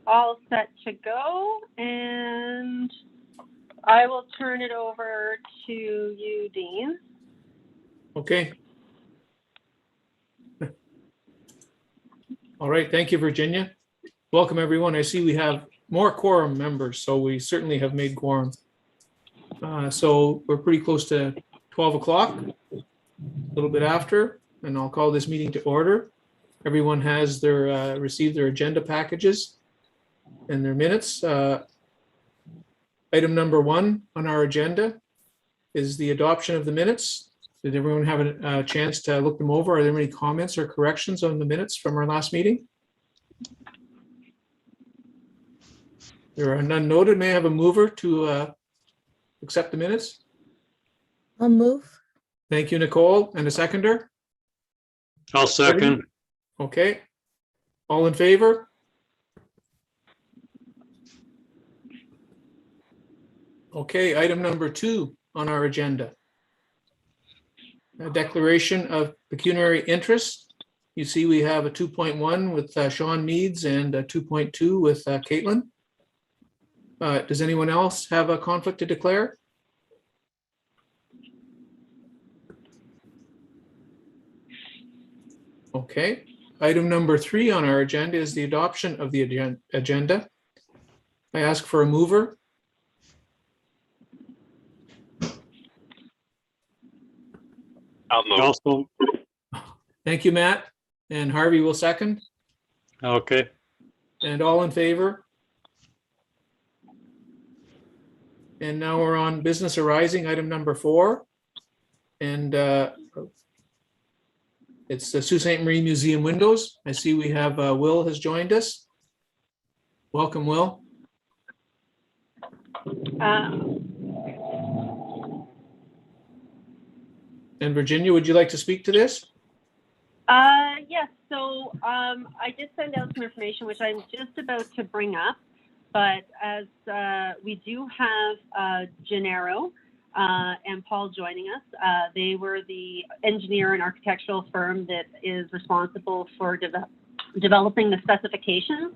all set to go, and I will turn it over to you, Dean. Okay. All right, thank you, Virginia. Welcome, everyone. I see we have more quorum members, so we certainly have made quorum. So we're pretty close to 12 o'clock, a little bit after, and I'll call this meeting to order. Everyone has their received their agenda packages and their minutes. Item number 1 on our agenda is the adoption of the minutes. Did everyone have a chance to look them over? Are there any comments or corrections on the minutes from our last meeting? There are none noted. May I have a mover to accept the minutes? I'll move. Thank you, Nicole. And a seconder? I'll second. Okay. All in favor? Okay, item number 2 on our agenda. A declaration of pecuniary interest. You see we have a 2.1 with Sean Meads and a 2.2 with Caitlin. Does anyone else have a conflict to declare? Okay. Item number 3 on our agenda is the adoption of the agenda. I ask for a mover. I'll move. Also. Thank you, Matt. And Harvey will second. Okay. And all in favor? And now we're on business arising, item number 4. And it's the Sault Ste. Marie Museum windows. I see we have Will has joined us. Welcome, Will. And Virginia, would you like to speak to this? Yes, so I did send out some information, which I'm just about to bring up. But as we do have Gennaro and Paul joining us, they were the engineer and architectural firm that is responsible for developing the specifications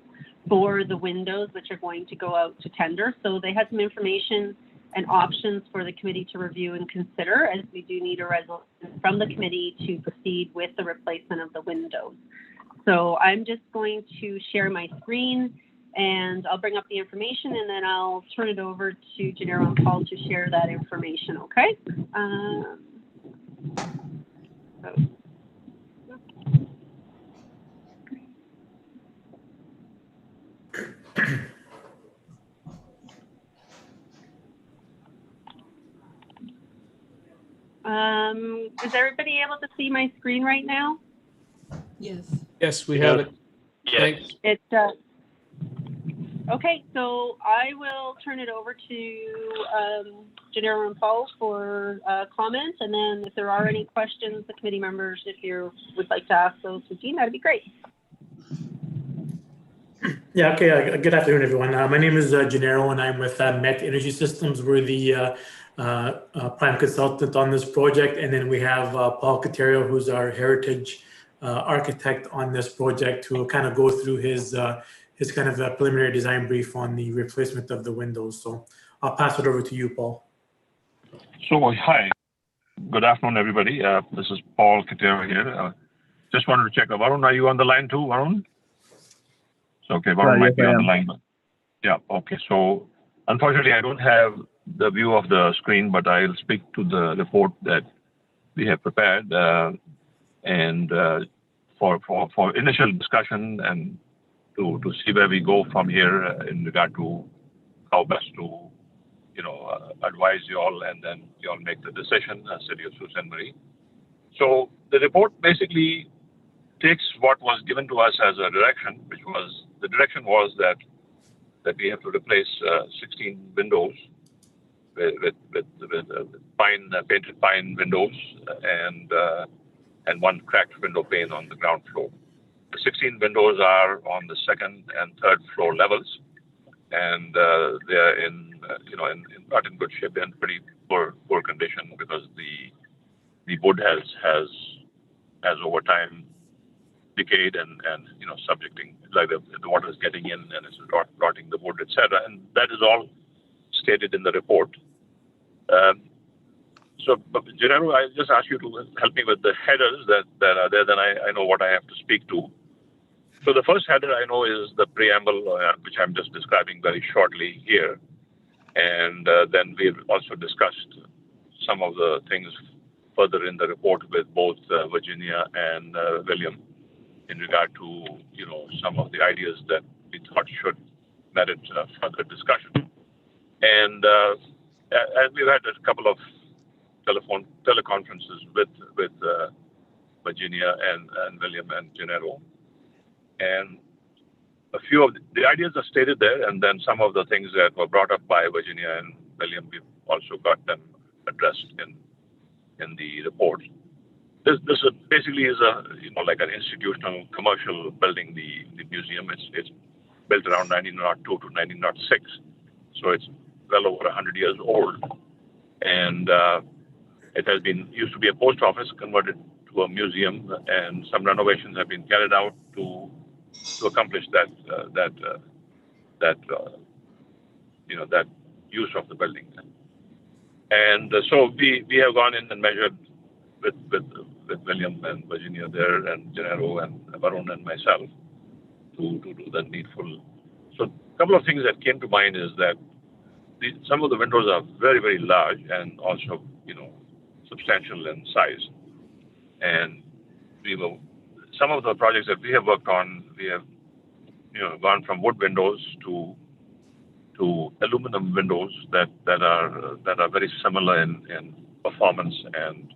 for the windows, which are going to go out to tender. So they had some information and options for the committee to review and consider, as we do need a resolution from the committee to proceed with the replacement of the windows. So I'm just going to share my screen and I'll bring up the information and then I'll turn it over to Gennaro and Paul to share that information, okay? Is everybody able to see my screen right now? Yes. Yes, we have it. Yes. It's okay, so I will turn it over to Gennaro and Paul for comments, and then if there are any questions, the committee members, if you would like to ask those to Dean, that'd be great. Yeah, okay. Good afternoon, everyone. My name is Gennaro, and I'm with Met Energy Systems. We're the prime consultant on this project, and then we have Paul Caterio, who's our heritage architect on this project, who will kind of go through his kind of a preliminary design brief on the replacement of the windows. So I'll pass it over to you, Paul. So, hi. Good afternoon, everybody. This is Paul Caterio here. Just wanted to check. Varun, are you on the line too, Varun? So, okay, Varun might be on the line. But yeah, okay. So, unfortunately, I don't have the view of the screen, but I'll speak to the report that we have prepared. And for initial discussion and to see where we go from here in regard to how best to, advise you all, and then you all make the decision as City of Sault Ste. Marie. So the report basically takes what was given to us as a direction, the direction was that we have to replace 16 windows with pine painted pine windows and one cracked window pane on the ground floor. The 16 windows are on the second and third floor levels, and they are in not in good shape. They're in pretty poor condition because the wood has over time decayed and subjecting, like the water is getting in and it's rotting the wood, etc. And that is all stated in the report. So, Gennaro, I just ask you to help me with the headers that are there, then I know what I have to speak to. So the first header I know is the preamble, which I'm just describing very shortly here. And then we've also discussed some of the things further in the report with both Virginia and William in regard to, some of the ideas that we thought should merit further discussion. And we've had a couple of teleconferences with Virginia and William and Gennaro. And a few of the ideas are stated there, and then some of the things that were brought up by Virginia and William, we've also got them addressed in the report. This basically is like an institutional commercial building, the museum. It's built around 1902 to 1906, so it's well over 100 years old, and it has been used to be a post office, converted to a museum, and some renovations have been carried out to accomplish that use of the building. And so we have gone in and measured with William and Virginia there, and Gennaro and Varun and myself to do the needful. So a couple of things that came to mind is that some of the windows are very, very large and also, substantial in size. And some of the projects that we have worked on, we have, gone from wood windows to aluminum windows that are very similar in performance and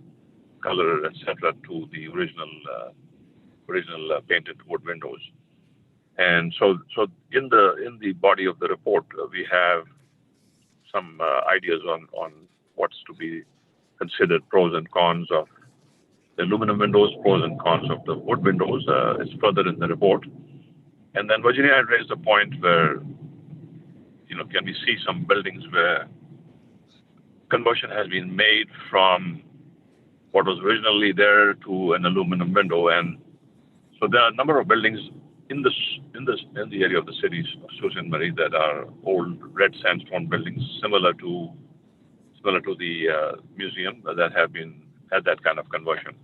color, etc., to the original painted wood windows. And so in the body of the report, we have some ideas on what's to be considered pros and cons of the aluminum windows, pros and cons of the wood windows. It's further in the report. And then Virginia had raised a point where, can we see some buildings where conversion has been made from what was originally there to an aluminum window. And so there are a number of buildings in the area of the cities of Sault Ste. Marie that are old red sandstone buildings similar to the museum that have had that kind of conversion,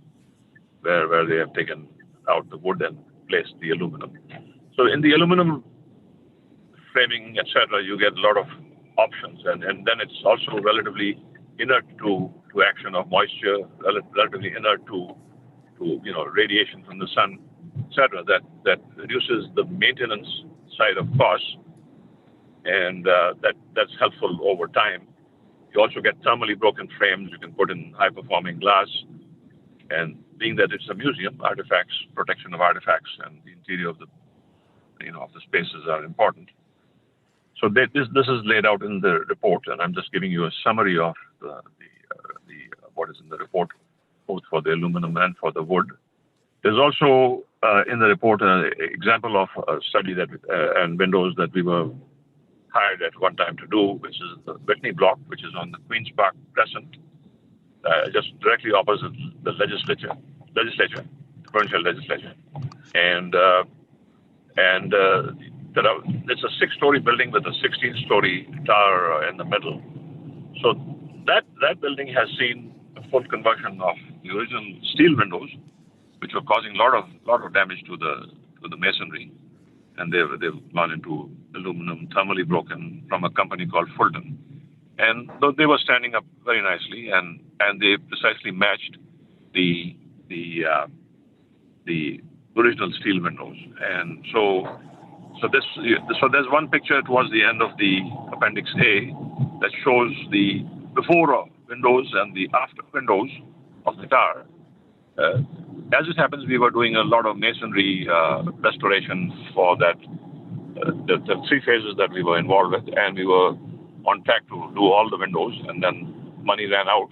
where they have taken out the wood and placed the aluminum. So in the aluminum framing, etc., you get a lot of options, and then it's also relatively inert to action of moisture, relatively inert to radiation from the sun, etc. That reduces the maintenance side of costs, and that's helpful over time. You also get thermally broken frames. You can put in high-performing glass, and being that it's a museum, artifacts, protection of artifacts, and the interior of the spaces are important. So this is laid out in the report, and I'm just giving you a summary of the what is in the report, both for the aluminum and for the wood. There's also in the report an example of a study that and windows that we were hired at one time to do, which is the Whitney Block, which is on the Queen's Park Crescent, just directly opposite the legislature, provincial legislature, and it's a 6-story building with a 16-story tower in the middle. So that building has seen a full conversion of the original steel windows, which were causing a lot of damage to the masonry, and they've gone into aluminum thermally broken from a company called Fulton. And though they were standing up very nicely, and they precisely matched the original steel windows. And so there's one picture towards the end of the Appendix A that shows the before windows and the after windows of the tower. As it happens, we were doing a lot of masonry restoration for that, the 3 phases that we were involved with, and we were on track to do all the windows, and then money ran out,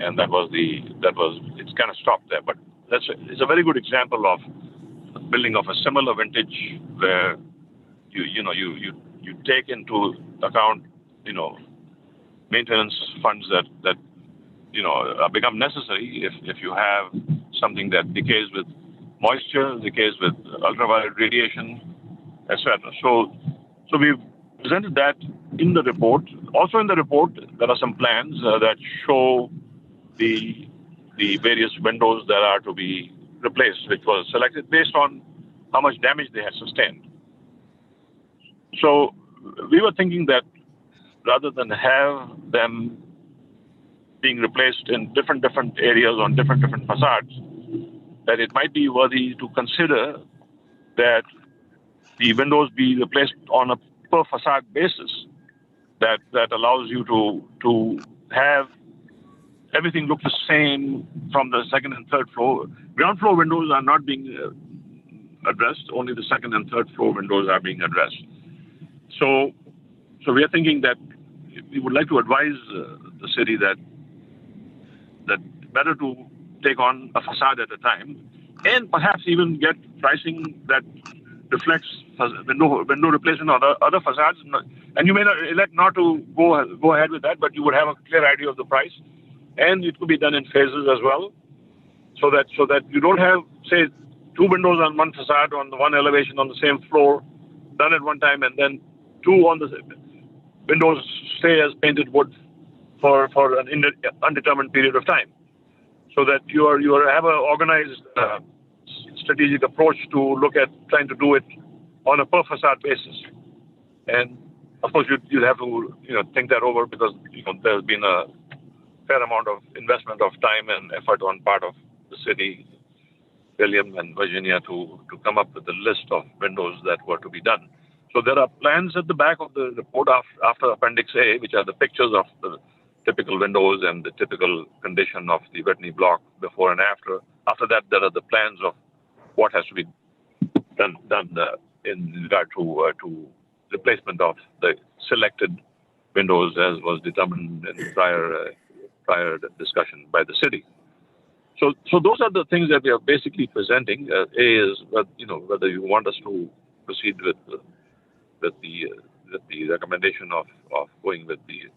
and it's kind of stopped there. But it's a very good example of building of a similar vintage where you take into account maintenance funds that become necessary if you have something that decays with moisture, the case with ultraviolet radiation, etc. So we've presented that in the report. Also in the report, there are some plans that show the various windows that are to be replaced, which was selected based on how much damage they had sustained. So we were thinking that rather than have them being replaced in different areas on different facades, that it might be worthy to consider that the windows be replaced on a per facade basis that allows you to have everything look the same from the second and third floor. Ground floor windows are not being addressed, only the second and third floor windows are being addressed. So we are thinking that we would like to advise the city that better to take on a facade at a time, and perhaps even get pricing that reflects window replacement on other facades. And you may not elect not to go ahead with that, but you would have a clear idea of the price, and it could be done in phases as well, so that you don't have, say, two windows on one facade on the one elevation on the same floor done at one time, and then two on the windows stay as painted wood for an undetermined period of time, so that you have an organized strategic approach to look at trying to do it on a per facade basis. And of course you'd have to think that over, because there's been a fair amount of investment of time and effort on part of the city, William and Virginia, to come up with a list of windows that were to be done. So there are plans at the back of the report after Appendix A, which are the pictures of the typical windows and the typical condition of the Whitney block before and after. After that, there are the plans of what has to be done in regard to replacement of the selected windows as was determined in prior discussion by the city. So those are the things that we are basically presenting. A is whether you want us to proceed with the recommendation of going with the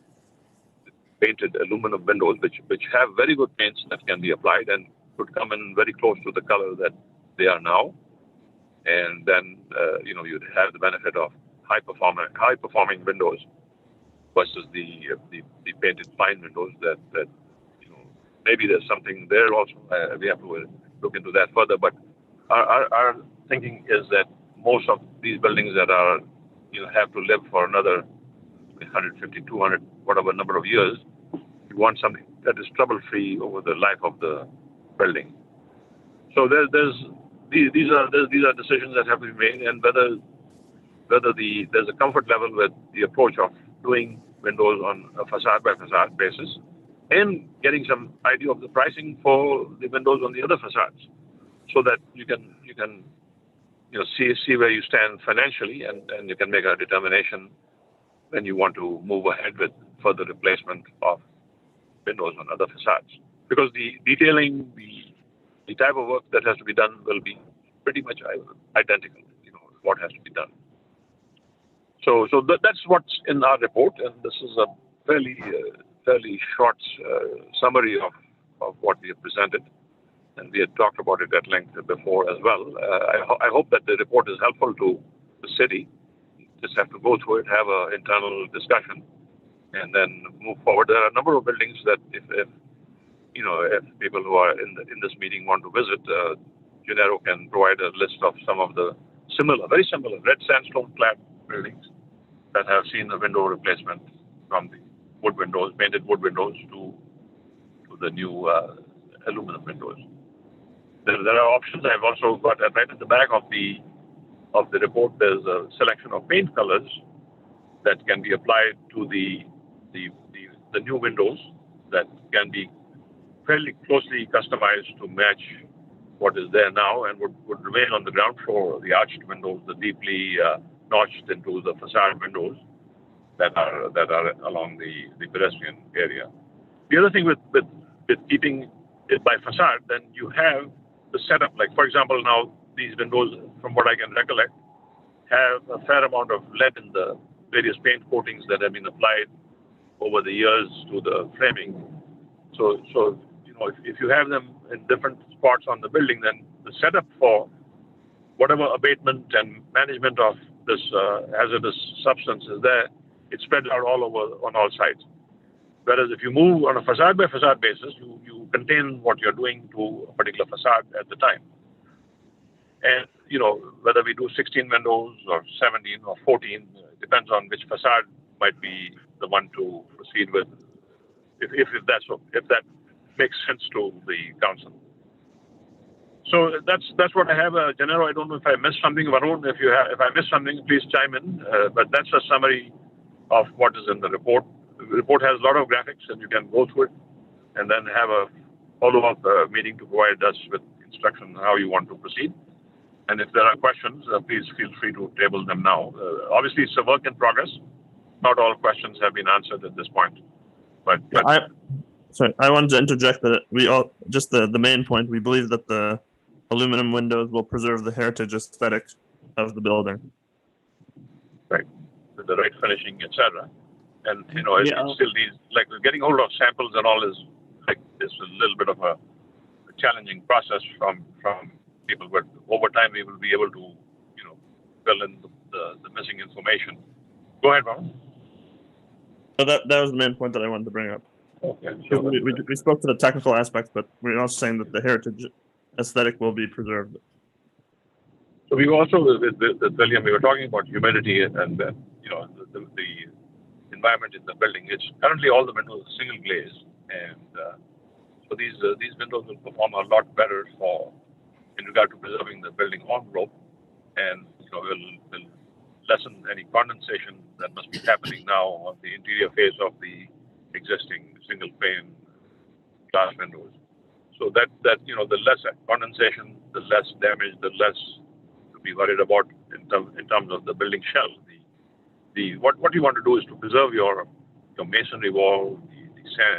painted aluminum windows, which have very good paints that can be applied and could come in very close to the color that they are now, and then you'd have the benefit of high performing windows versus the painted pine windows that maybe there's something there also. We have to look into that further, but our thinking is that most of these buildings that are have to live for another 150, 200, whatever number of years, you want something that is trouble-free over the life of the building. So these are decisions that have to be made, and whether there's a comfort level with the approach of doing windows on a facade by facade basis, and getting some idea of the pricing for the windows on the other facades, so that you can see where you stand financially, and you can make a determination when you want to move ahead with further replacement of windows on other facades. Because the detailing, the type of work that has to be done will be pretty much identical, what has to be done. So that's what's in our report, and this is a fairly short summary of what we have presented, and we had talked about it at length before as well. I hope that the report is helpful to the city. Just have to go through it, have an internal discussion, and then move forward. There are a number of buildings that if people who are in this meeting want to visit, Gennaro can provide a list of some of the very similar red sandstone clad buildings that have seen the window replacement from the painted wood windows to the new aluminum windows. There are options. I've also got right at the back of the report. There's a selection of paint colors that can be applied to the new windows that can be fairly closely customized to match what is there now, and would remain on the ground floor, the arched windows, the deeply notched into the facade windows that are along the pedestrian area. The other thing with keeping it by facade, then you have the setup. Like, for example, now these windows, from what I can recollect, have a fair amount of lead in the various paint coatings that have been applied over the years to the framing. So if you have them in different spots on the building, then the setup for whatever abatement and management of this hazardous substance is there, it's spread out all over on all sides. Whereas if you move on a facade by facade basis, you contain what you're doing to a particular facade at the time. And, you know, whether we do 16 windows or 17 or 14, depends on which facade might be the one to proceed with, if that makes sense to the council. So that's what I have, Gennaro. I don't know if I missed something, Varun. If I missed something, please chime in. But that's a summary of what is in the report. The report has a lot of graphics, and you can go through it, and then have a follow-up meeting to provide us with instruction on how you want to proceed. And if there are questions, please feel free to table them now. Obviously, it's a work in progress. Not all questions have been answered at this point. But I wanted to interject that the main point. We believe that the aluminum windows will preserve the heritage aesthetic of the building. Right, with the right finishing, etc. And you know, it still needs, like, getting hold of samples and all is a little bit of a challenging process from people. But over time, we will be able to, you know, fill in the missing information. Go ahead, Ron. So that was the main point that I wanted to bring up. Okay. So we spoke to the technical aspects, but we're also saying that the heritage aesthetic will be preserved. So we also, with William, we were talking about humidity and you know, the environment in the building. It's currently all the windows are single glaze, and so these windows will perform a lot better in regard to preserving the building envelope, and you know, will lessen any condensation that must be happening now on the interior face of the existing single pane glass windows. So that you know, the less condensation, the less damage, the less to be worried about in terms of the building shell. What you want to do is to preserve your masonry wall,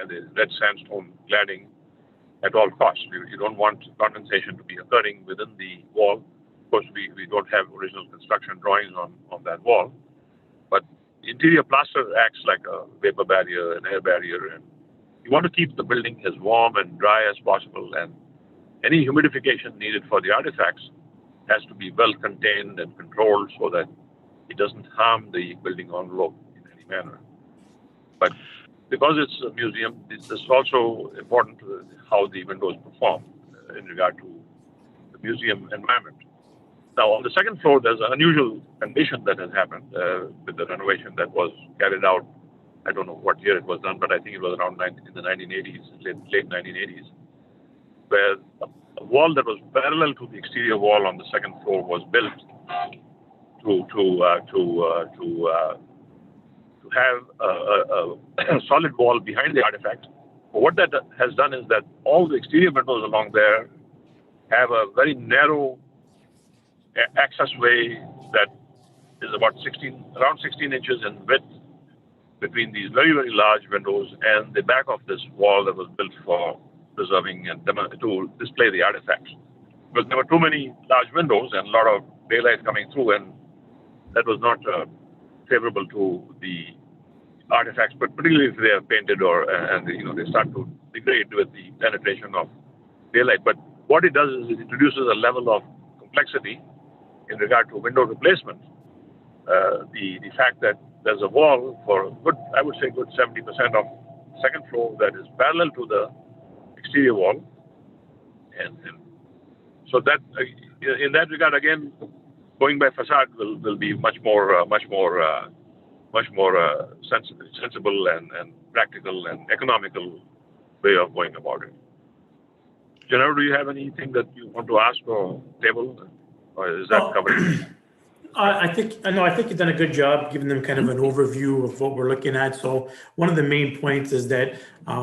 the red sandstone cladding at all costs. You don't want condensation to be occurring within the wall. Of course, we don't have original construction drawings on that wall, but interior plaster acts like a vapor barrier, an air barrier, and you want to keep the building as warm and dry as possible, and any humidification needed for the artifacts has to be well contained and controlled so that it doesn't harm the building envelope in any manner. But because it's a museum, this is also important to how the windows perform in regard to the museum environment. Now, on the second floor, there's an unusual condition that has happened with the renovation that was carried out. I don't know what year it was done, but I think it was around in the 1980s, late 1980s, where a wall that was parallel to the exterior wall on the second floor was built to have a solid wall behind the artifact. But what that has done is that all the exterior windows along there have a very narrow access way that is about around 16 inches in width between these very, very large windows and the back of this wall that was built for preserving and to display the artifacts. Because there were too many large windows and a lot of daylight coming through, and that was not favorable to the artifacts, but particularly if they are painted and you know, they start to degrade with the penetration of daylight. But what it does is it introduces a level of complexity in regard to window replacement. The fact that there's a wall for good 70% of second floor that is parallel to the exterior wall, and so that in that regard, again, going by facade will be much more sensible and practical and economical way of going about it. Gennaro, do you have anything that you want to ask or table, or is that covered? I think you've done a good job giving them kind of an overview of what we're looking at. So one of the main points is that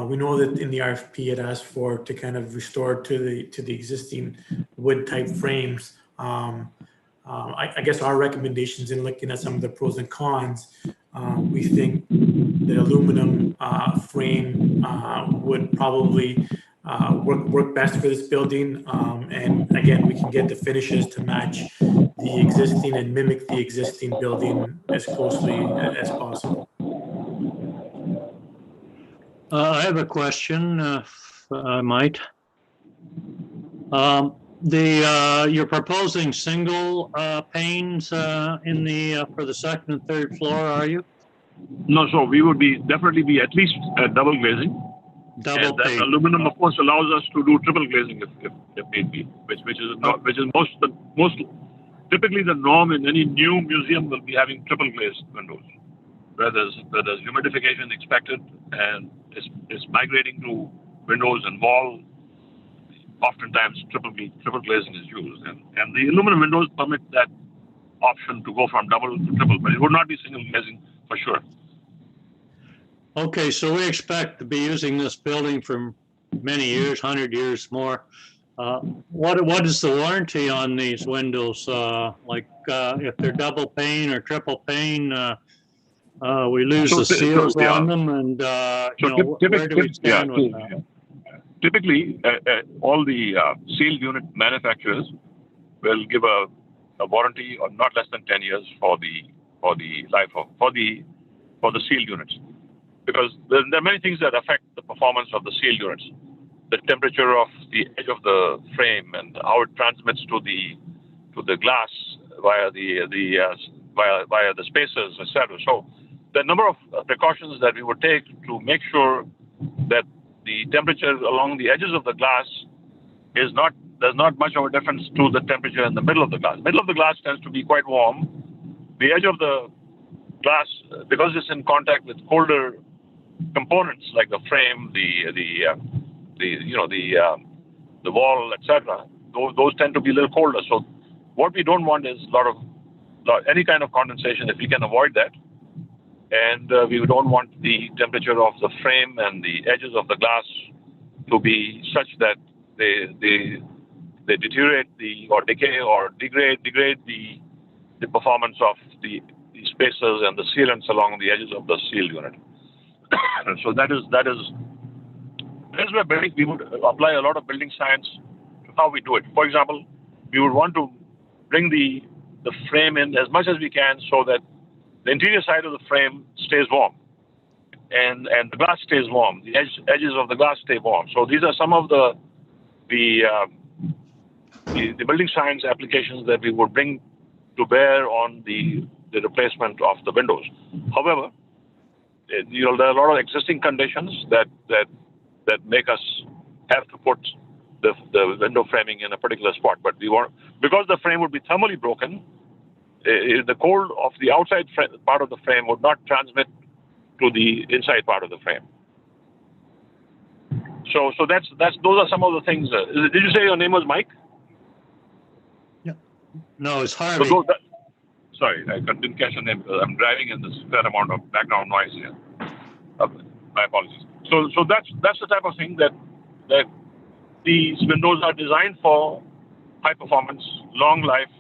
we know that in the RFP it asked for to kind of restore to the existing wood type frames. I guess our recommendations in looking at some of the pros and cons, we think the aluminum frame would probably work best for this building. And again, we can get the finishes to match the existing and mimic the existing building as closely as possible. I have a question, if I might. You're proposing single panes in the for the second and third floor, are you? No, so we would definitely be at least double glazing. Double And that pane. aluminum, of course, allows us to do triple glazing if need be, which is not, which is most typically the norm in any new museum will be having triple glazed windows, where there's humidification expected and it's migrating to windows and wall. Oftentimes triple glazing is used, and the aluminum windows permit that option to go from double to triple, but it would not be single glazing for sure. Okay, so we expect to be using this building for many years, 100 years more. What is the warranty on these windows? If they're double pane or triple pane, we lose the seals on them, and where do we stand with that? Typically, all the sealed unit manufacturers will give a warranty of not less than 10 years for the life of for the sealed units, because there are many things that affect the performance of the sealed units. The temperature of the edge of the frame and how it transmits to the glass via the spacers, etc. So the number of precautions that we would take to make sure that the temperature along the edges of the glass there's not much of a difference to the temperature in the middle of the glass. Middle of the glass tends to be quite warm. The edge of the glass, because it's in contact with colder components like the frame, the wall, etc. Those tend to be a little colder. So what we don't want is any kind of condensation if we can avoid that. And we don't want the temperature of the frame and the edges of the glass to be such that they deteriorate or decay or degrade the performance of the spacers and the sealants along the edges of the sealed unit. So that is where we would apply a lot of building science to how we do it. For example, we would want to bring the frame in as much as we can so that the interior side of the frame stays warm and the glass stays warm. The edges of the glass stay warm. So these are some of the building science applications that we would bring to bear on the replacement of the windows. However, there are a lot of existing conditions that make us have to put the window framing in a particular spot. But because the frame would be thermally broken, the cold of the outside part of the frame would not transmit to the inside part of the frame. So those are some of the things. Did you say your name was Mike? Yeah. No, it's Harvey. Sorry, I didn't catch your name. I'm driving and there's a fair amount of background noise here. My apologies. So that's the type of thing that these windows are designed for: high performance, long life.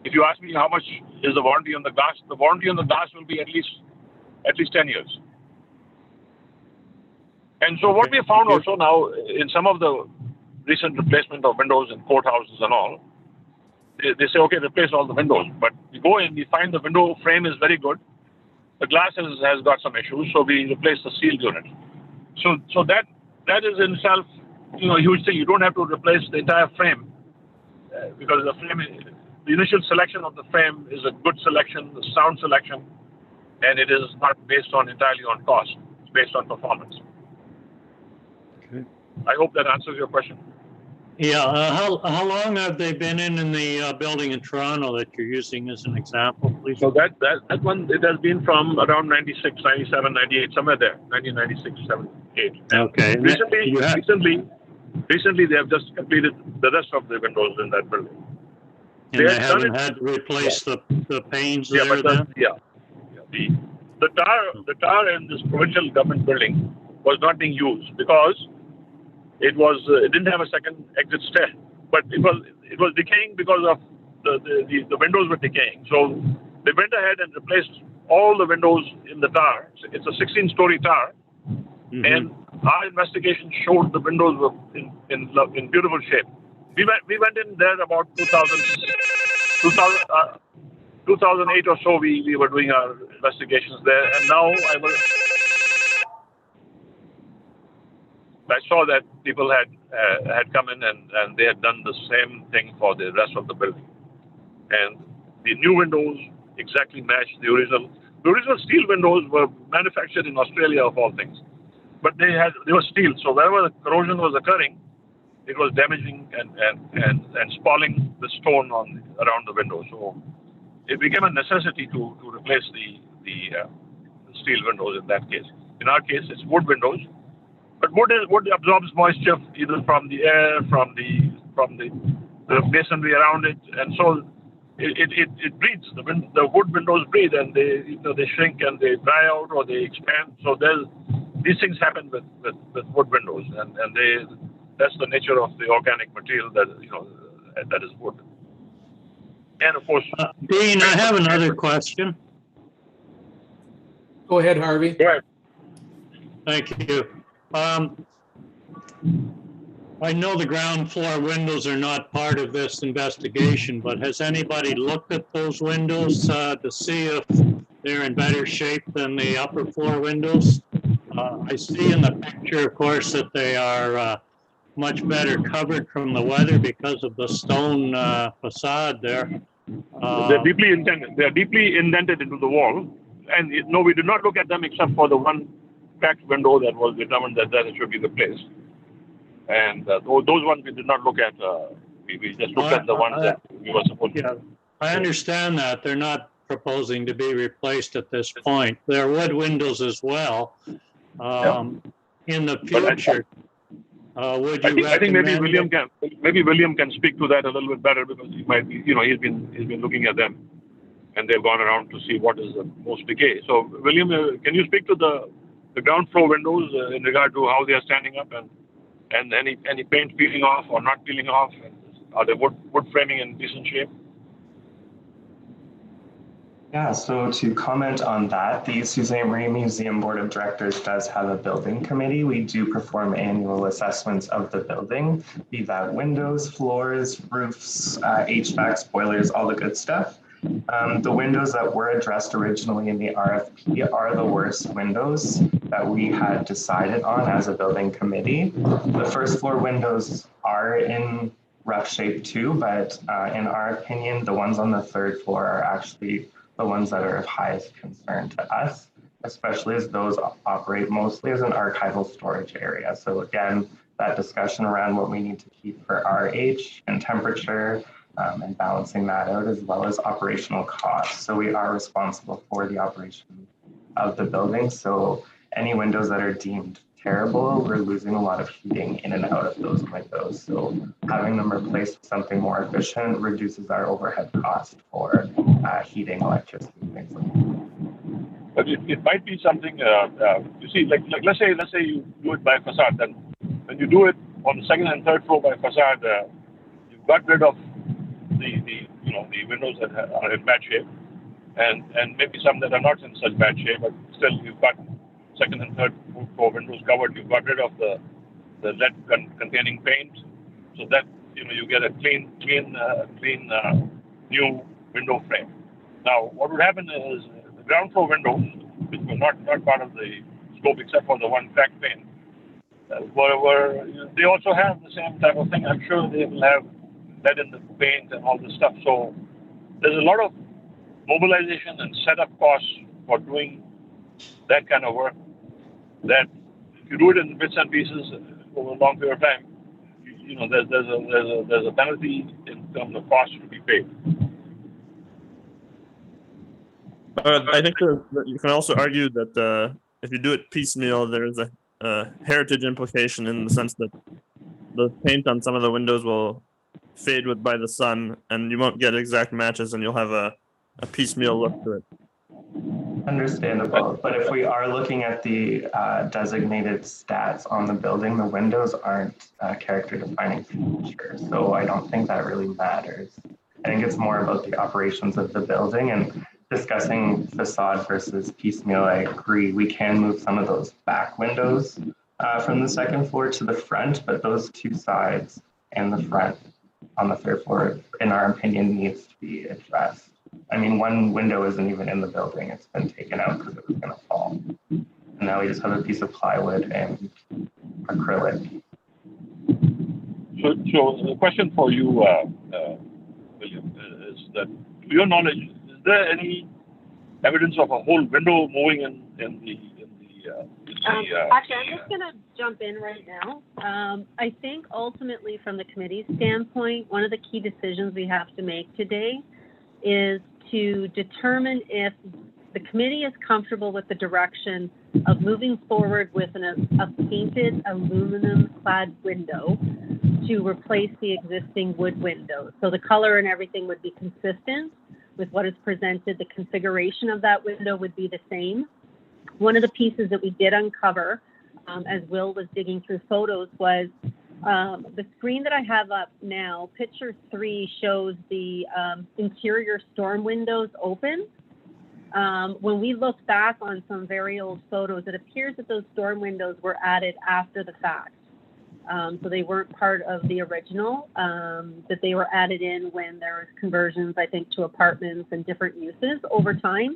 If you ask me how much is the warranty on the glass, the warranty on the glass will be at least 10 years. And so what we have found also now in some of the recent replacement of windows in courthouses and all, they say, okay, replace all the windows. But we go in, we find the window frame is very good. The glass has got some issues, so we replace the sealed unit. So that is in itself, a huge thing. You don't have to replace the entire frame because the initial selection of the frame is a good selection, the sound selection, and it is not based entirely on cost. It's based on performance. Okay. I hope that answers your question. Yeah. How long have they been in the building in Toronto that you're using as an example, please? So that one, it has been from around 96, 97, 98, somewhere there, 1996, 78. Okay. Recently, they have just completed the rest of the windows in that building. And they haven't had to replace the panes there then? The tower in this provincial government building was not being used because it didn't have a second exit stair, but it was decaying because of the windows were decaying. So they went ahead and replaced all the windows in the tower. It's a 16-story tower, and our investigation showed the windows were in beautiful shape. We went in there about 2008 or so. We were doing our investigations there, and now I saw that people had come in and they had done the same thing for the rest of the building. And the new windows exactly matched the original. The original steel windows were manufactured in Australia, of all things, but they were steel. So wherever the corrosion was occurring, it was damaging and spoiling the stone around the window. So it became a necessity to replace the steel windows in that case. In our case, it's wood windows, but wood absorbs moisture either from the air, from the masonry around it, and so it breathes. The wood windows breathe, and they shrink and they dry out or they expand. So these things happen with wood windows, and that's the nature of the organic material that is wood. And of course, Dean, I have another question. Go ahead, Harvey. go ahead. Thank you. I know the ground floor windows are not part of this investigation, but has anybody looked at those windows to see if they're in better shape than the upper floor windows? I see in the picture, of course, that they are much better covered from the weather because of the stone facade there. They're deeply indented. They are deeply indented into the wall, and no, we did not look at them except for the one cracked window that was determined that it should be replaced. And those ones we did not look at. We just looked at the ones that we were supposed to. Yeah, I understand that they're not proposing to be replaced at this point. There are wood windows as well. In the future, would you I think maybe recommend William can speak to that a little bit better, because he might be, he's been looking at them, and they've gone around to see what is the most decay. So William, can you speak to the ground floor windows in regard to how they are standing up, and any paint peeling off or not peeling off? Are the wood framing in decent shape? Yeah, so to comment on that, the Sault Marie Museum Board of Directors does have a building committee. We do perform annual assessments of the building, be that windows, floors, roofs, HVAC, boilers, all the good stuff. The windows that were addressed originally in the RFP are the worst windows that we had decided on as a building committee. The first floor windows are in rough shape too, but in our opinion, the ones on the third floor are actually the ones that are of highest concern to us, especially as those operate mostly as an archival storage area. So again, that discussion around what we need to keep for RH and temperature and balancing that out, as well as operational costs. So we are responsible for the operation of the building. So any windows that are deemed terrible, we're losing a lot of heating in and out of those windows. So having them replaced with something more efficient reduces our overhead cost for heating, electricity, things like that. But it might be something, you see, like let's say you do it by facade. Then when you do it on the second and third floor by facade, you've got rid of the windows that are in bad shape, and maybe some that are not in such bad shape, but still you've got second and third floor windows covered. You've got rid of the lead containing paint, so that you get a clean new window frame. Now, what would happen is the ground floor windows, which were not part of the scope except for the one cracked pane, they also have the same type of thing. I'm sure they will have lead in the paint and all this stuff. So there's a lot of mobilization and setup costs for doing that kind of work, that if you do it in bits and pieces over a long period of time, there's a penalty in terms of cost to be paid. I think that you can also argue that if you do it piecemeal, there's a heritage implication in the sense that the paint on some of the windows will fade by the sun, and you won't get exact matches, and you'll have a piecemeal look to it. Understandable, but if we are looking at the designated stats on the building, the windows aren't character defining features, so I don't think that really matters. I think it's more about the operations of the building, and discussing facade versus piecemeal, I agree. We can move some of those back windows from the second floor to the front, but those two sides and the front on the third floor, in our opinion, needs to be addressed. I mean, one window isn't even in the building. It's been taken out because it was going to fall. And now we just have a piece of plywood and acrylic. So the question for you, William, is that, to your knowledge, is there any evidence of a whole window moving in the Actually, I'm just going to jump in right now. I think ultimately, from the committee's standpoint, one of the key decisions we have to make today is to determine if the committee is comfortable with the direction of moving forward with a painted aluminum clad window to replace the existing wood windows. So the color and everything would be consistent with what is presented. The configuration of that window would be the same. One of the pieces that we did uncover as Will was digging through photos was the screen that I have up now. Picture 3 shows the interior storm windows open. When we look back on some very old photos, it appears that those storm windows were added after the fact. So they weren't part of the original, that they were added in when there was conversions, I think, to apartments and different uses over time.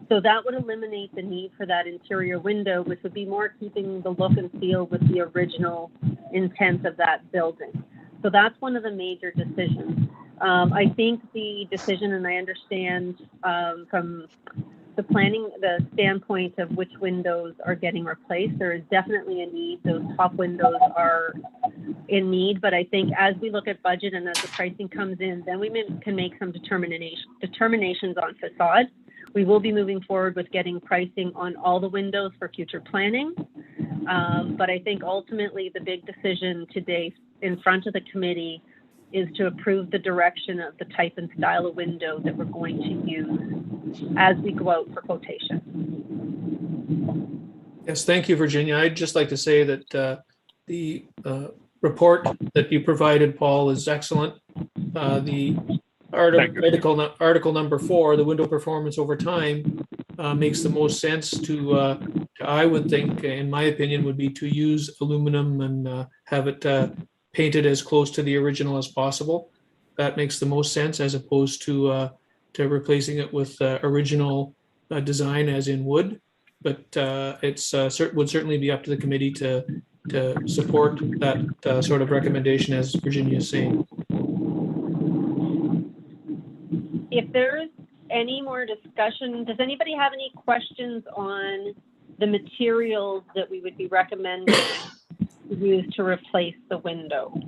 So that would eliminate the need for that interior window, which would be more keeping the look and feel with the original intent of that building. So that's one of the major decisions. I think the decision, and I understand from the planning, the standpoint of which windows are getting replaced, there is definitely a need. Those top windows are in need, but I think as we look at budget and as the pricing comes in, then we can make some determinations on facade. We will be moving forward with getting pricing on all the windows for future planning. But I think ultimately the big decision today in front of the committee is to approve the direction of the type and style of window that we're going to use as we go out for quotation. Yes, thank you, Virginia. I'd just like to say that the report that you provided, Paul, is excellent. The article number 4, the window performance over time, makes the most sense to I would think, in my opinion, would be to use aluminum and have it painted as close to the original as possible. That makes the most sense, as opposed to replacing it with original design as in wood. But it's would certainly be up to the committee to support that sort of recommendation, as Virginia is saying. If there's any more discussion, does anybody have any questions on the materials that we would be recommending to use to replace the window?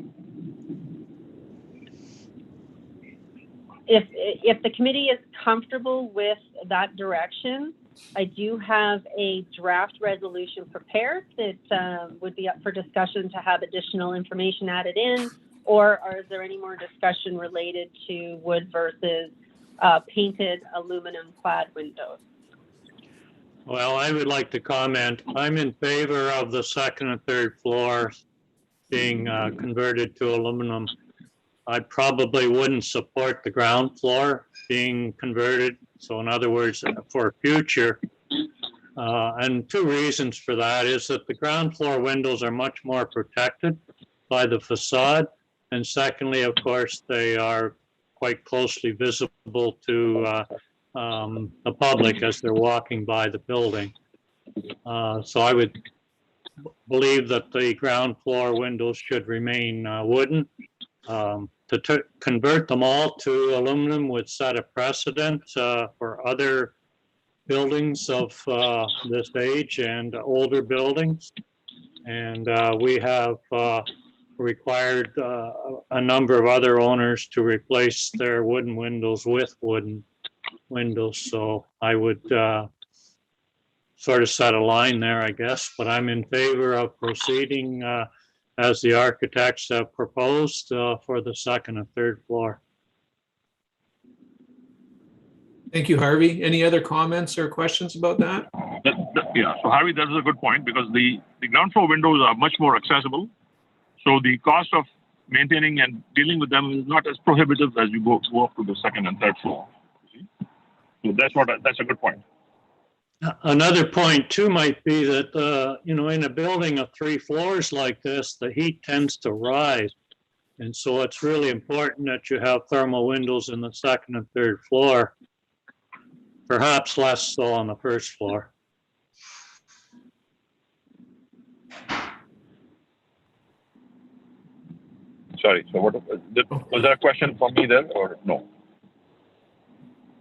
If the committee is comfortable with that direction, I do have a draft resolution prepared that would be up for discussion to have additional information added in, or is there any more discussion related to wood versus painted aluminum clad windows? Well, I would like to comment. I'm in favor of the second and third floors being converted to aluminum. I probably wouldn't support the ground floor being converted. So in other words, for future, and 2 reasons for that is that the ground floor windows are much more protected by the facade. And secondly, of course, they are quite closely visible to the public as they're walking by the building. So I would believe that the ground floor windows should remain wooden. To convert them all to aluminum would set a precedent for other buildings of this age and older buildings. And we have required a number of other owners to replace their wooden windows with wooden windows. So I would sort of set a line there, I guess, but I'm in favor of proceeding as the architects have proposed for the second and third floor. Thank you, Harvey. Any other comments or questions about that? Yeah, so Harvey, that is a good point, because the ground floor windows are much more accessible. So the cost of maintaining and dealing with them is not as prohibitive as you go up to the second and third floor. So that's a good point. Another point too might be that, in a building of 3 floors like this, the heat tends to rise. And so it's really important that you have thermal windows in the second and third floor, perhaps less so on the first floor. sorry. So what was that a question for me there or no?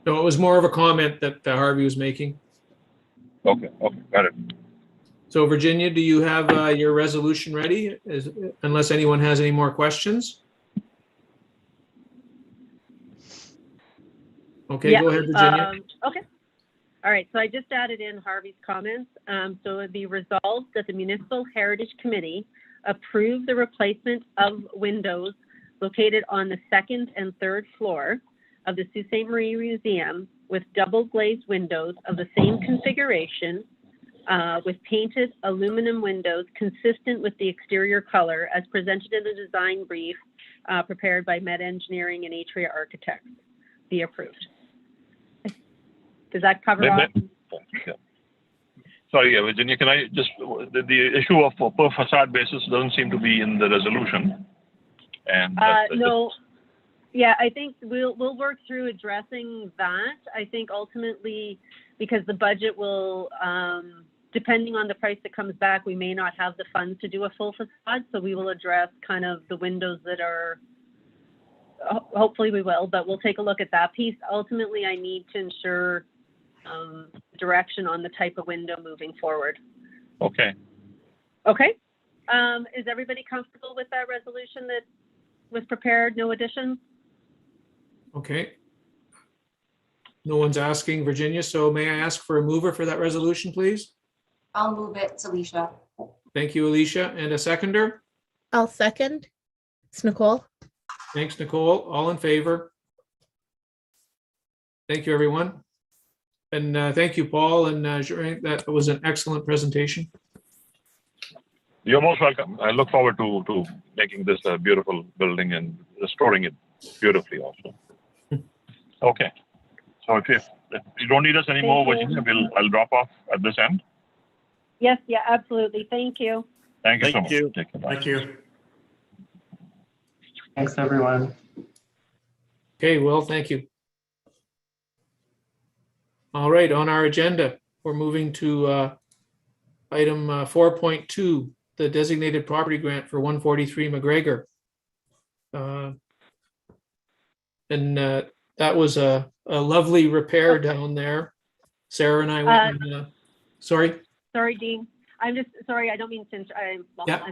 No, it was more of a comment that Harvey was making. Okay, got it. So Virginia, do you have your resolution ready? Unless anyone has any more questions? Okay, Yeah, go ahead, Virginia. Okay. All right, so I just added in Harvey's comments. So it would be resolved that the Municipal Heritage Committee approve the replacement of windows located on the second and third floor of the Sault Ste. Marie Museum with double glazed windows of the same configuration with painted aluminum windows consistent with the exterior color as presented in the design brief prepared by Met Engineering and Atria Architects be approved. Does that cover all? Yeah. Sorry, Virginia, can I just, the issue of per facade basis doesn't seem to be in the resolution. And no, yeah, I think we'll work through addressing that. I think ultimately, because the budget will, depending on the price that comes back, we may not have the funds to do a full facade. So we will address kind of the windows that are, hopefully we will, but we'll take a look at that piece. Ultimately, I need to ensure direction on the type of window moving forward. Okay. Okay. Is everybody comfortable with that resolution that was prepared? No additions? Okay. No one's asking, Virginia, so may I ask for a mover for that resolution, please? I'll move it, it's Alicia. Thank you, Alicia. And a seconder? I'll second. It's Nicole. Thanks, Nicole. All in favor? Thank you, everyone. And thank you, Paul and Jerin. That was an excellent presentation. You're most welcome. I look forward to making this a beautiful building and restoring it beautifully also. Okay. So if you don't need us anymore, Virginia, I'll drop off at this end. Yes, yeah, absolutely. Thank you. Thank you so Thank much. you. Take care. Bye. Thank you. Thanks, everyone. Okay, well, thank you. All right, on our agenda, we're moving to item 4.2, the designated property grant for 143 McGregor. And that was a lovely repair down there. Sarah and I went, sorry. Sorry, Dean. I'm just sorry. I don't mean to. I'm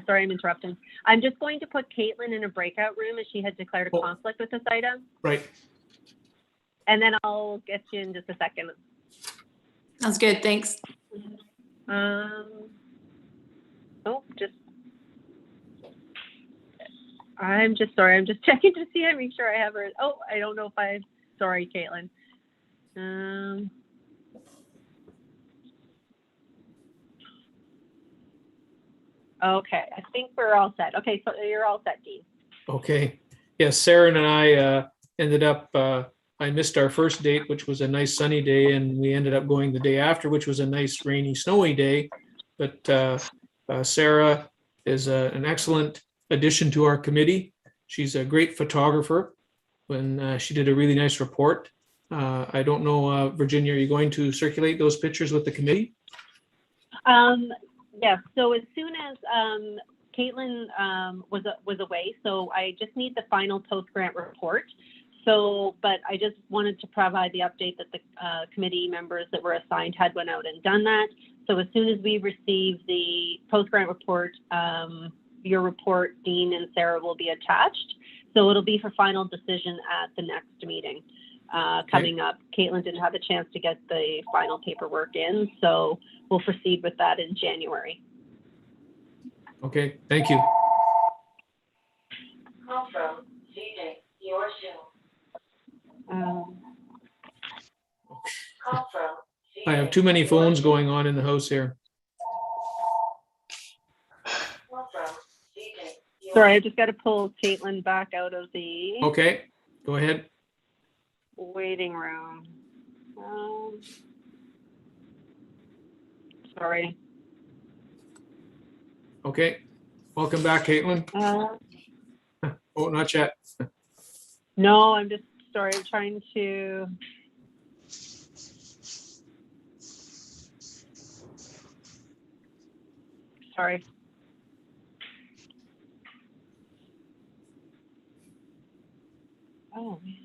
sorry. I'm interrupting. I'm just going to put Caitlin in a breakout room as she had declared a conflict with this item. Right. And then I'll get you in just a second. Sounds good, thanks. I'm just sorry. I'm just checking to see and make sure I have her. Oh, I don't know if sorry, Caitlin. Okay, I think we're all set. Okay, so you're all set, Dean. Okay. Yes, Sarah and I ended up, I missed our first date, which was a nice sunny day, and we ended up going the day after, which was a nice rainy, snowy day. But Sarah is an excellent addition to our committee. She's a great photographer, and she did a really nice report. I don't know, Virginia, are you going to circulate those pictures with the committee? Yes, so as soon as Caitlin was away, so I just need the final post-grant report. So, but I just wanted to provide the update that the committee members that were assigned had went out and done that. So as soon as we receive the post-grant report, your report, Dean and Sarah, will be attached. So it'll be for final decision at the next meeting coming up. Caitlin didn't have a chance to get the final paperwork in, so we'll proceed with that in January. Okay, thank you. Call from CJ, your show. Call from CJ. I have too many phones going on in the house here. Call from CJ. Sorry, I just got to pull Caitlin back out of the Okay, go ahead. waiting room. Sorry. Okay, welcome back, Caitlin. Oh, not yet. No, I'm just sorry. I'm trying to. Sorry. Oh, man.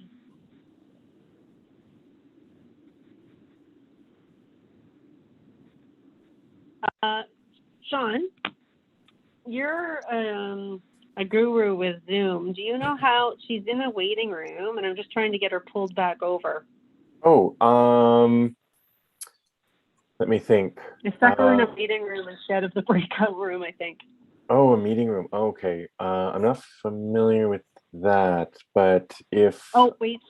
Sean, you're a guru with Zoom. Do you know how she's in a waiting room, and I'm just trying to get her pulled back over? Oh, let me think. I stuck her in a waiting room instead of the breakout room, I think. Oh, a meeting room. Okay. I'm not familiar with that, but if Oh, wait.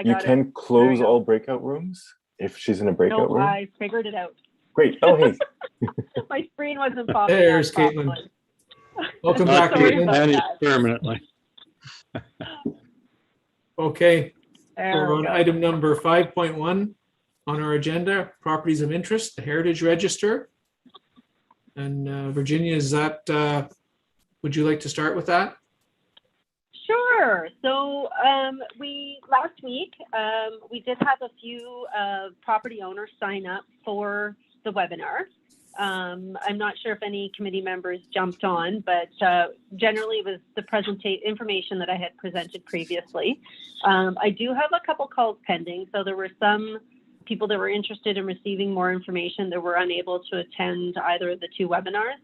you got can it. close There you all go. breakout rooms if she's in a breakout No, room. I figured it out. Great. Oh, hey. My screen wasn't popping There's up Caitlin. properly. Welcome back, Sorry Caitlin. about That is that. permanently. Okay, There we're we on go. item number 5.1 on our agenda, properties of interest, the Heritage Register. And Virginia, is that, would you like to start with that? Sure. So last week we did have a few property owners sign up for the webinar. I'm not sure if any committee members jumped on, but generally it was the information that I had presented previously. I do have a couple calls pending, so there were some people that were interested in receiving more information that were unable to attend either of the two webinars.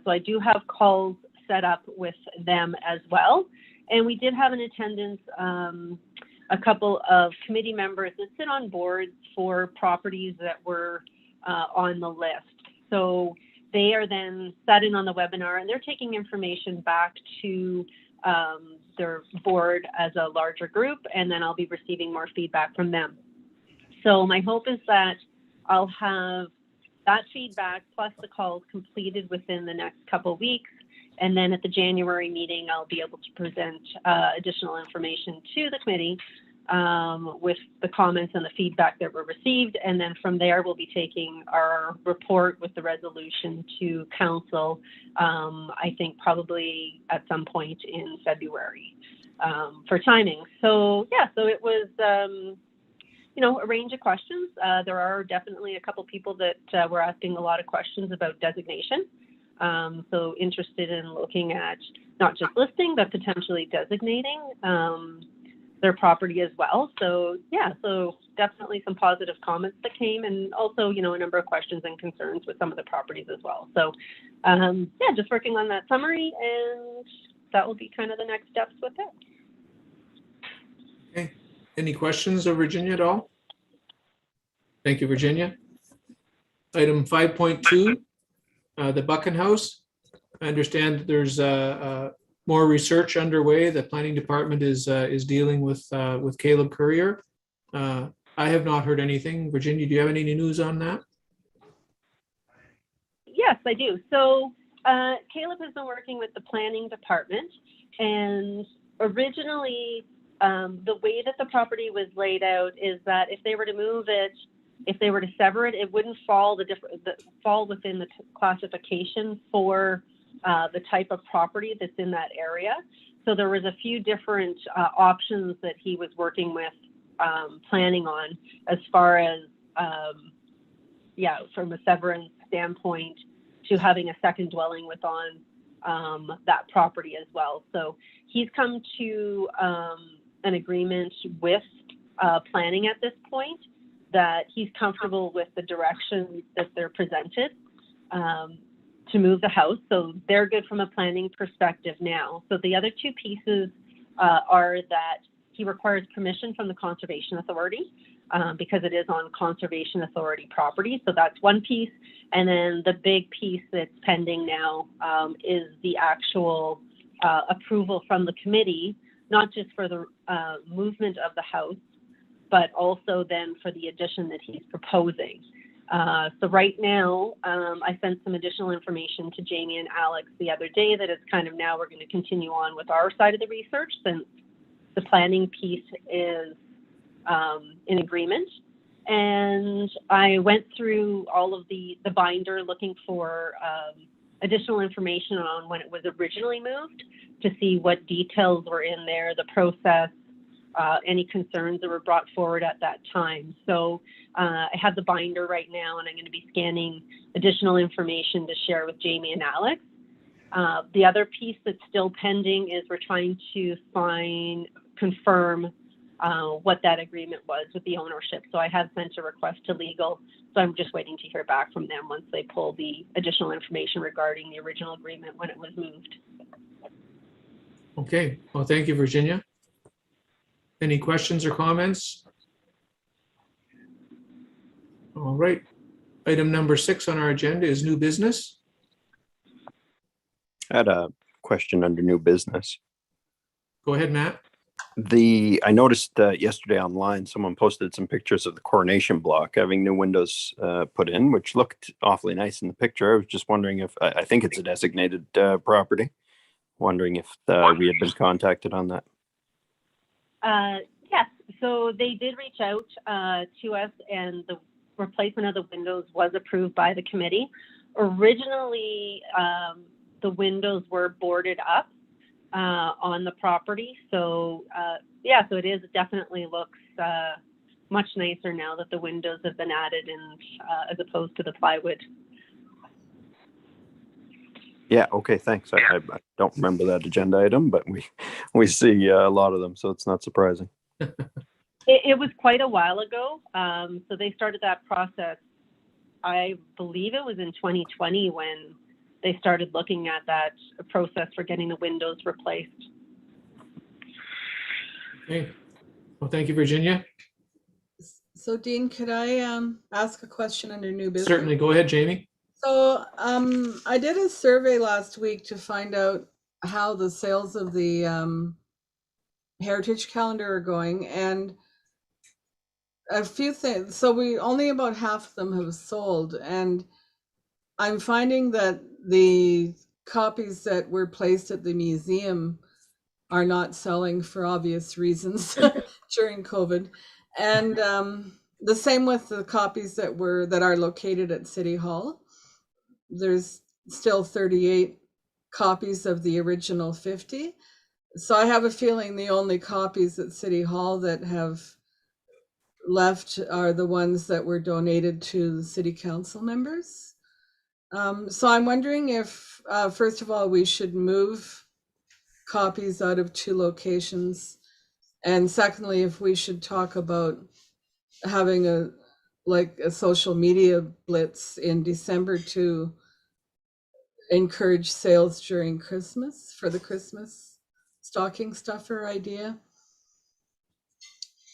So I do have calls set up with them as well. And we did have in attendance a couple of committee members that sit on boards for properties that were on the list. So they are then sat in on the webinar, and they're taking information back to their board as a larger group, and then I'll be receiving more feedback from them. So my hope is that I'll have that feedback plus the calls completed within the next couple of weeks. And then at the January meeting, I'll be able to present additional information to the committee with the comments and the feedback that were received. And then from there, we'll be taking our report with the resolution to council, I think probably at some point in February for timing. So yeah, so it was, you know, a range of questions. There are definitely a couple people that were asking a lot of questions about designation. So interested in looking at not just listing, but potentially designating their property as well. So yeah, so definitely some positive comments that came, and also, you know, a number of questions and concerns with some of the properties as well. So yeah, just working on that summary, and that will be kind of the next steps with it. Okay. Any questions of Virginia at all? Thank you, Virginia. Item 5.2. The Buchan House. I understand that there's more research underway. The planning department is dealing with Caleb Courier. I have not heard anything. Virginia, do you have any news on that? Yes, I do. So Caleb has been working with the planning department, and originally the way that the property was laid out is that if they were to move it, if they were to sever it, it wouldn't fall fall within the classification for the type of property that's in that area. So there was a few different options that he was working with, planning on, as far as yeah, from a severance standpoint to having a second dwelling within that property as well. So he's come to an agreement with planning at this point, that he's comfortable with the direction that they're presented to move the house. So they're good from a planning perspective now. So the other two pieces are that he requires permission from the Conservation Authority because it is on Conservation Authority property. So that's one piece. And then the big piece that's pending now is the actual approval from the committee, not just for the movement of the house, but also then for the addition that he's proposing. So right now, I sent some additional information to Jamie and Alex the other day that it's kind of now we're going to continue on with our side of the research, since the planning piece is in agreement. And I went through all of the binder looking for additional information on when it was originally moved to see what details were in there, the process, any concerns that were brought forward at that time. So I have the binder right now, and I'm going to be scanning additional information to share with Jamie and Alex. The other piece that's still pending is we're trying to confirm what that agreement was with the ownership. So I have sent a request to legal. So I'm just waiting to hear back from them once they pull the additional information regarding the original agreement when it was moved. Okay, well, thank you, Virginia. Any questions or comments? All right. Item number 6 on our agenda is new business. I had a question under new business. Go ahead, Matt. I noticed yesterday online, someone posted some pictures of the Coronation Block having new windows put in, which looked awfully nice in the picture. I was just wondering if, I think it's a designated property, wondering if we had been contacted on that. Yes, so they did reach out to us, and the replacement of the windows was approved by the committee. Originally, the windows were boarded up on the property. So yeah, so it definitely looks much nicer now that the windows have been added and as opposed to the plywood. Yeah, okay, thanks. I don't remember that agenda item, but we see a lot of them, so it's not surprising. It was quite a while ago. So they started that process, I believe it was in 2020 when they started looking at that process for getting the windows replaced. Okay. Well, thank you, Virginia. So Dean, could I ask a question under new business? Certainly. Go ahead, Jamie. So I did a survey last week to find out how the sales of the Heritage Calendar are going, and a few things. So we only about half of them have sold, and I'm finding that the copies that were placed at the museum are not selling for obvious reasons during COVID, and the same with the copies that are located at City Hall. There's still 38 copies of the original 50. So I have a feeling the only copies at City Hall that have left are the ones that were donated to the city council members. So I'm wondering if, first of all, we should move copies out of 2 locations. And secondly, if we should talk about having a social media blitz in December to encourage sales during Christmas for the Christmas stocking stuffer idea.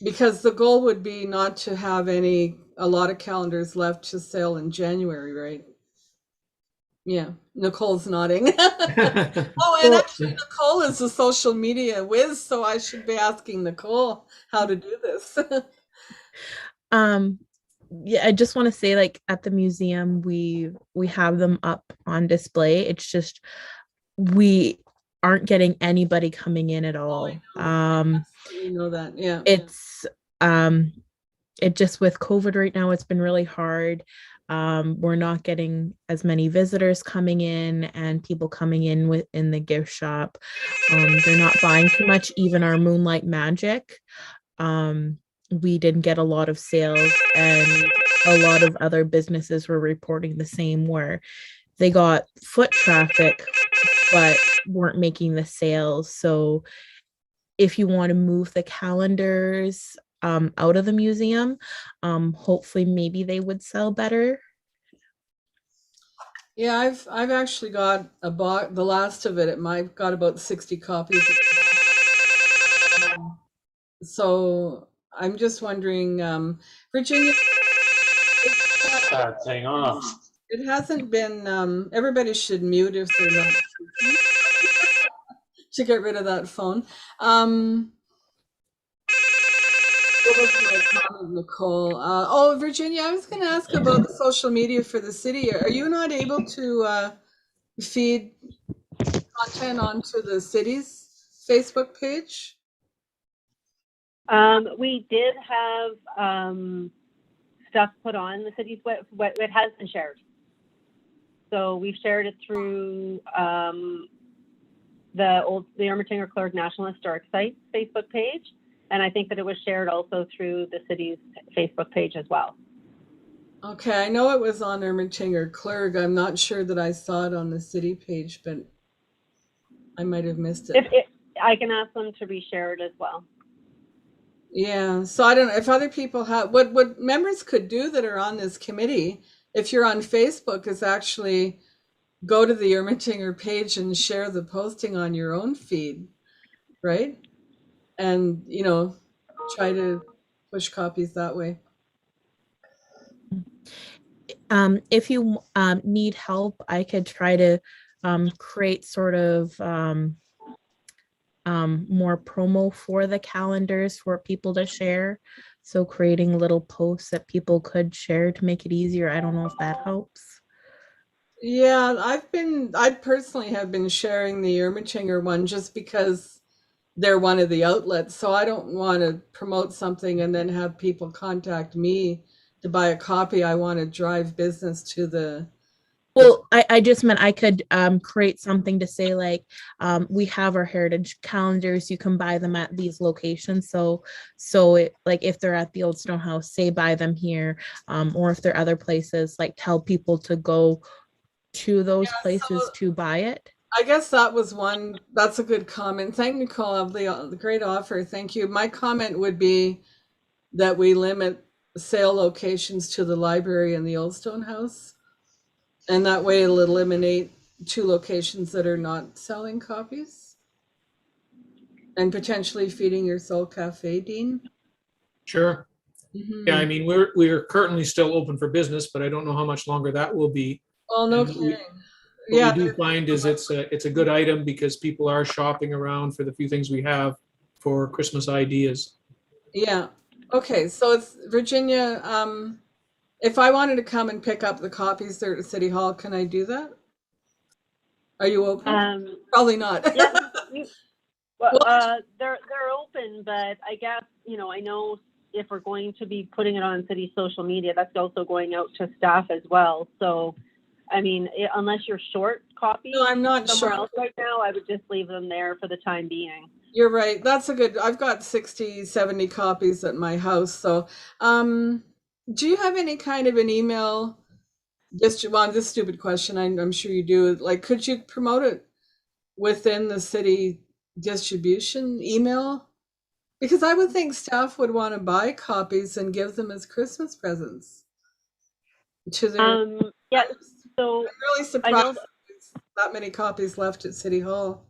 Because the goal would be not to have a lot of calendars left to sell in January, right? Yeah, Nicole's nodding. Oh, and actually Nicole is a social media whiz, so I should be asking Nicole how to do this. Yeah, I just want to say, like, at the museum, we have them up on display. It's just we aren't getting anybody coming in at all. You know that, yeah. It's it just, with COVID right now, it's been really hard. We're not getting as many visitors coming in and people coming in within the gift shop. They're not buying too much. Even our Moonlight Magic, we didn't get a lot of sales, and a lot of other businesses were reporting the same, where they got foot traffic but weren't making the sales. So if you want to move the calendars out of the museum, hopefully maybe they would sell better. Yeah, I've actually got the last of it. I've got about 60 copies. So I'm just wondering, Virginia, Thing off. it hasn't been, everybody should mute if they're not to get rid of that phone. What was my comment, Nicole? Oh, Virginia, I was going to ask about the social media for the city. Are you not able to feed content onto the city's Facebook page? We did have stuff put on the city's web. It has been shared. So we've shared it through the Ermitanger Clerk National Historic Site Facebook page. And I think that it was shared also through the city's Facebook page as well. Okay, I know it was on Ermitanger Clerk. I'm not sure that I saw it on the city page, but I might have missed it. I can ask them to reshare it as well. Yeah, so I don't know if other people have what members could do that are on this committee, if you're on Facebook, is actually go to the Ermitinger page and share the posting on your own feed, right? And try to push copies that way. If you need help, I could try to create sort of more promo for the calendars for people to share. So creating little posts that people could share to make it easier. I don't know if that helps. Yeah, I personally have been sharing the Ermitinger one just because they're one of the outlets. So I don't want to promote something and then have people contact me to buy a copy. I want to drive business to the. Well, I just meant I could create something to say like we have our heritage calendars. You can buy them at these locations. So it, like if they're at the Old Stone House, say buy them here, or if they're other places, like tell people to go to those places to buy it. I guess that was one. That's a good comment. Thank Nicole of the great offer. Thank you. My comment would be that we limit sale locations to the library and the Old Stone House. And that way it'll eliminate 2 locations that are not selling copies. And potentially feeding your Soul Cafe, Dean. Sure. Mm-hmm. Yeah, I mean, we're currently still open for business, but I don't know how much longer that will be. Well, no And kidding. What we do find is it's a good item because people are shopping around for the few things we have for Christmas ideas. Yeah. Okay, so it's Virginia. If I wanted to come and pick up the copies there at City Hall, can I do that? Are you open? Probably not. Yeah. Well, they're open, but I guess, I know if we're going to be putting it on city social media, that's also going out to staff as well. So, I mean, unless you're short copies No, I'm not somewhere short. else right now, I would just leave them there for the time being. You're right. That's a good, I've got 60, 70 copies at my house. So, do you have any kind of an email? Just, well, this stupid question, I'm sure you do. Like, could you promote it within the city distribution email? Because I would think staff would want to buy copies and give them as Christmas presents to their. Yeah. So I'm really surprised there's that many copies left at City Hall.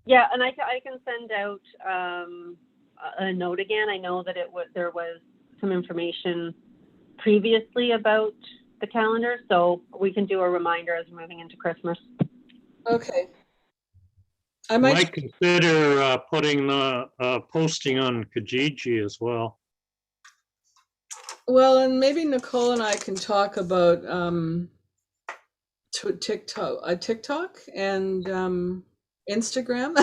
Yeah, and I can send out a note again. I know that there was some information previously about the calendar, so we can do a reminder as we're moving into Christmas. Okay. I might consider putting the posting on Kijiji as well. Well, and maybe Nicole and I can talk about TikTok and Instagram.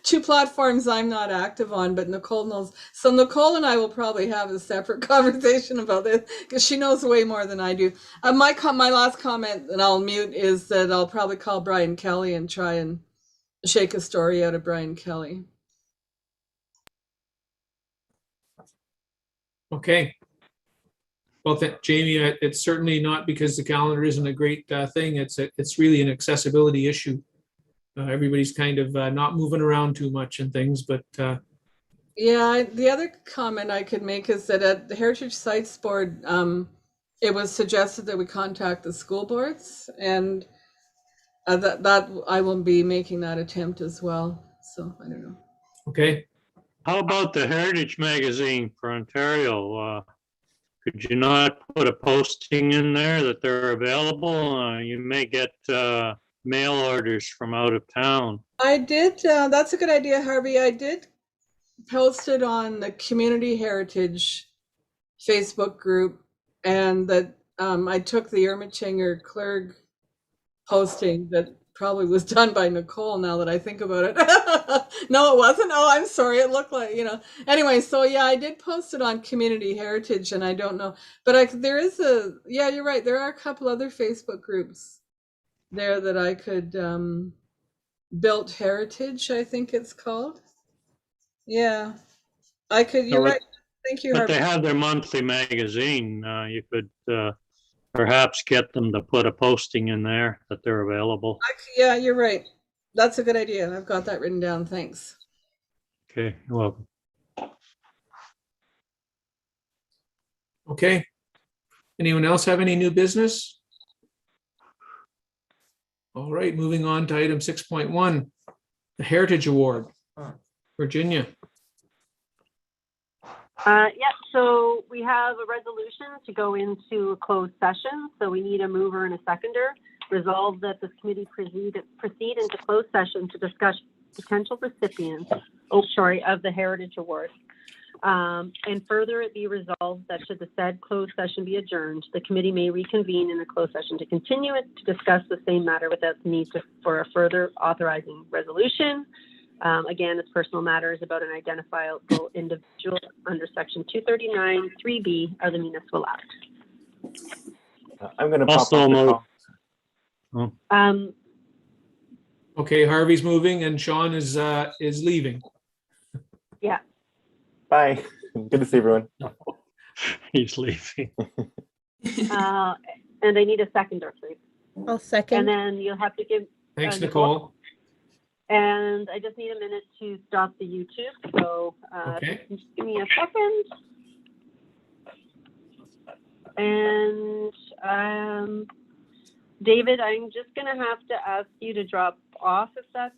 2 platforms I'm not active on, but Nicole knows. So Nicole and I will probably have a separate conversation about this because she knows way more than I do. My last comment, and I'll mute, is that I'll probably call Brian Kelly and try and shake a story out of Brian Kelly. Okay. Well, Jamie, it's certainly not because the calendar isn't a great thing. It's really an accessibility issue. Everybody's kind of not moving around too much and things, but yeah, the other comment I could make is that at the Heritage Sites Board, it was suggested that we contact the school boards, and that I will be making that attempt as well. So I don't know. Okay. How about the Heritage Magazine for Ontario? Could you not put a posting in there that they're available? You may get mail orders from out of town. I did. That's a good idea, Harvey. I did post it on the Community Heritage Facebook group, and that I took the Ermitinger Clerg posting that probably was done by Nicole, now that I think about it. No, it wasn't. Oh, I'm sorry. It looked like, Anyway, so yeah, I did post it on Community Heritage, and I don't know. But there is yeah, you're right. There are a couple other Facebook groups there that I could, Built Heritage, I think it's called. Yeah, I could, you're right. Thank you, But Harvey. they have their monthly magazine. You could perhaps get them to put a posting in there that they're available. Yeah, you're right. That's a good idea. I've got that written down. Thanks. Okay, you're welcome. Okay. Anyone else have any new business? All right, moving on to item 6.1, the Heritage Award. Virginia. Yeah, so we have a resolution to go into a closed session. So we need a mover and a seconder. Resolve that this committee proceed into closed session to discuss potential recipients, of the Heritage Award. And further, it be resolved that should the said closed session be adjourned, the committee may reconvene in a closed session to continue it to discuss the same matter without the need for a further authorizing resolution. Again, it's personal matters about an identifiable individual under Section 239 3B of the Municipal Act. I'm going to pop Also up the move. call. Okay, Harvey's moving and Sean is leaving. Yeah. Bye. Good to see everyone. He's leaving. And I need a seconder, please. I'll second. And then you'll have to give. Thanks, Nicole. And I just need a minute to stop the YouTube. So Okay. just give me a second. And David, I'm just going to have to ask you to drop off if that's